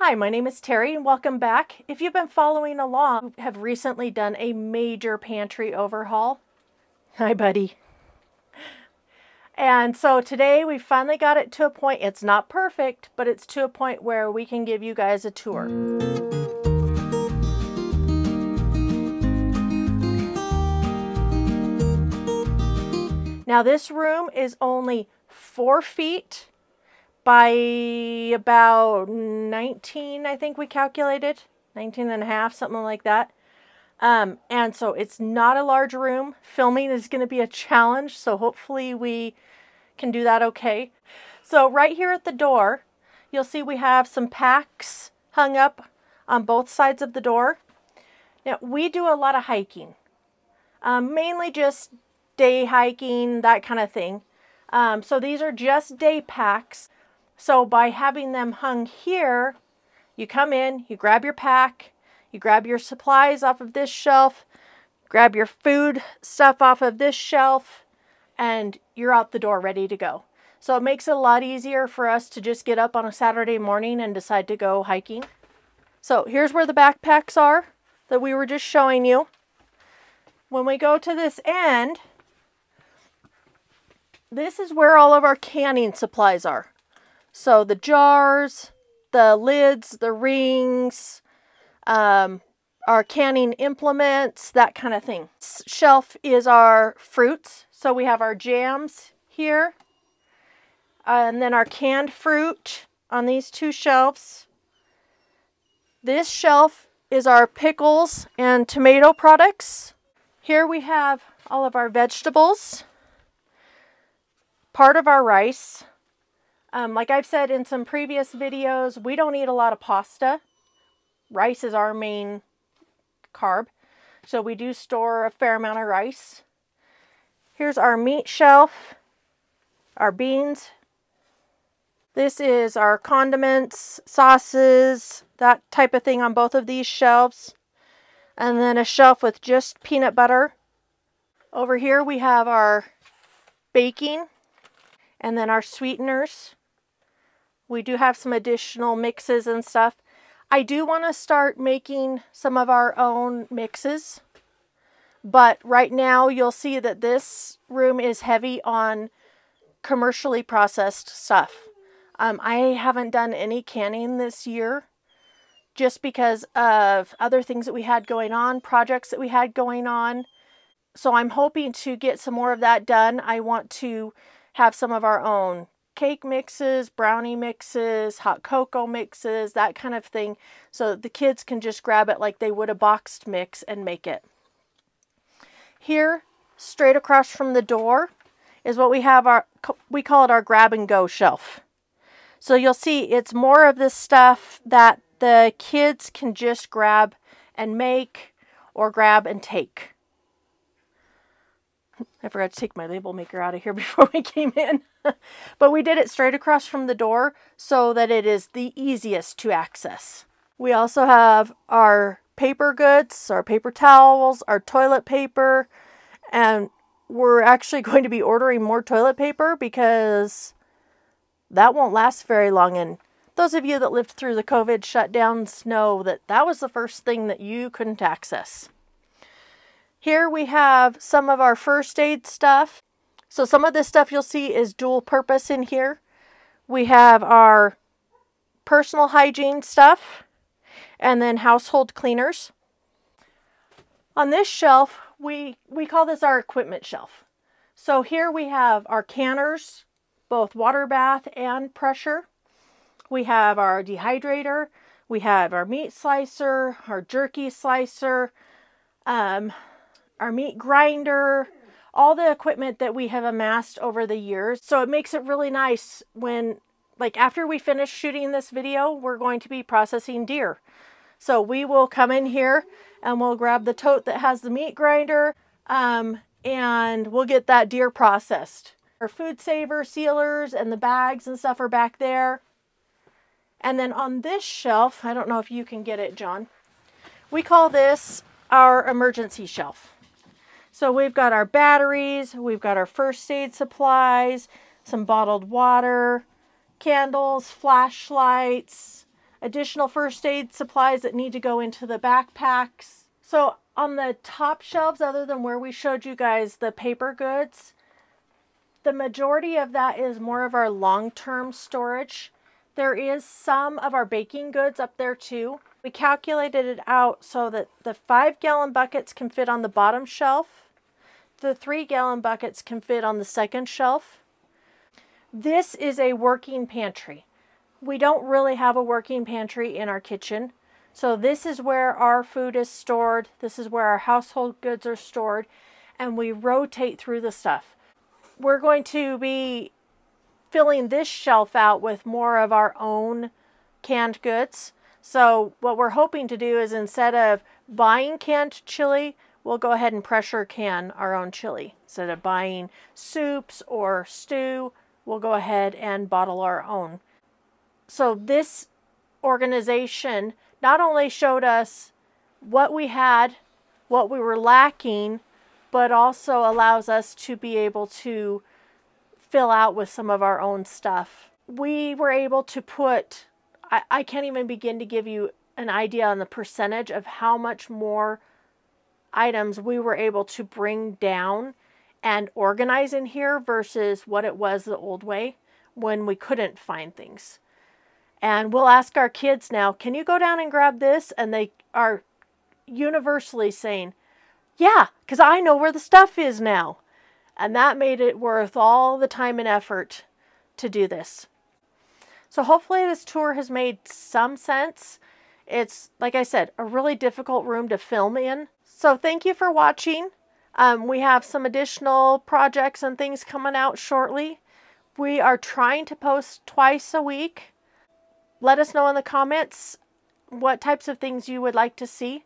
Hi, my name is Terry and welcome back. If you've been following along, we have recently done a major pantry overhaul. Hi, buddy. And so today we finally got it to a point, it's not perfect, but it's to a point where we can give you guys a tour. Now this room is only 4 feet by about 19, I think we calculated, 19 and a half, something like that. And so it's not a large room. Filming is going to be a challenge, so hopefully we can do that okay. So right here at the door, you'll see we have some packs hung up on both sides of the door. Now, we do a lot of hiking, mainly just day hiking, that kind of thing. So these are just day packs. So by having them hung here, you come in, you grab your pack, you grab your supplies off of this shelf, grab your food stuff off of this shelf, and you're out the door ready to go. So it makes it a lot easier for us to just get up on a Saturday morning and decide to go hiking. So here's where the backpacks are that we were just showing you. When we go to this end, this is where all of our canning supplies are. So the jars, the lids, the rings, our canning implements, that kind of thing. This shelf is our fruits. So we have our jams here, and then our canned fruit on these two shelves. This shelf is our pickles and tomato products. Here we have all of our vegetables, part of our rice. Like I've said in some previous videos, we don't eat a lot of pasta. Rice is our main carb, so we do store a fair amount of rice. Here's our meat shelf, our beans. This is our condiments, sauces, that type of thing on both of these shelves. And then a shelf with just peanut butter. Over here we have our baking and then our sweeteners. We do have some additional mixes and stuff. I do want to start making some of our own mixes, but right now you'll see that this room is heavy on commercially processed stuff. I haven't done any canning this year just because of other things that we had going on, projects that we had going on. So I'm hoping to get some more of that done. I want to have some of our own cake mixes, brownie mixes, hot cocoa mixes, that kind of thing, so that the kids can just grab it like they would a boxed mix and make it. Here, straight across from the door, is what we have we call it our grab and go shelf. So you'll see it's more of this stuff that the kids can just grab and make or grab and take. I forgot to take my label maker out of here before we came in. But we did it straight across from the door so that it is the easiest to access. We also have our paper goods, our paper towels, our toilet paper, and we're actually going to be ordering more toilet paper because that won't last very long. And those of you that lived through the COVID shutdowns know that that was the first thing that you couldn't access. Here we have some of our first aid stuff. So some of this stuff you'll see is dual purpose in here. We have our personal hygiene stuff and then household cleaners. On this shelf, we call this our equipment shelf. So here we have our canners, both water bath and pressure. We have our dehydrator. We have our meat slicer, our jerky slicer, our meat grinder, all the equipment that we have amassed over the years. So it makes it really nice when, like after we finish shooting this video, we're going to be processing deer. So we will come in here and we'll grab the tote that has the meat grinder and we'll get that deer processed. Our food saver sealers and the bags and stuff are back there. And then on this shelf, I don't know if you can get it, John, we call this our emergency shelf. So we've got our batteries, we've got our first aid supplies, some bottled water, candles, flashlights, additional first aid supplies that need to go into the backpacks. So on the top shelves, other than where we showed you guys the paper goods, the majority of that is more of our long-term storage. There is some of our baking goods up there too. We calculated it out so that the 5-gallon buckets can fit on the bottom shelf. The 3-gallon buckets can fit on the second shelf. This is a working pantry. We don't really have a working pantry in our kitchen. So this is where our food is stored. This is where our household goods are stored. And we rotate through the stuff. We're going to be filling this shelf out with more of our own canned goods. So what we're hoping to do is, instead of buying canned chili, we'll go ahead and pressure can our own chili. Instead of buying soups or stew, we'll go ahead and bottle our own. So this organization not only showed us what we had, what we were lacking, but also allows us to be able to fill out with some of our own stuff. We were able to put, I can't even begin to give you an idea on the percentage of how much more items we were able to bring down and organize in here versus what it was the old way when we couldn't find things. And we'll ask our kids now, can you go down and grab this? And they are universally saying, yeah, because I know where the stuff is now. And that made it worth all the time and effort to do this. So hopefully this tour has made some sense. It's, like I said, a really difficult room to film in. So thank you for watching. We have some additional projects and things coming out shortly. We are trying to post twice a week. Let us know in the comments what types of things you would like to see.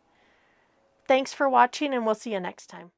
Thanks for watching, and we'll see you next time.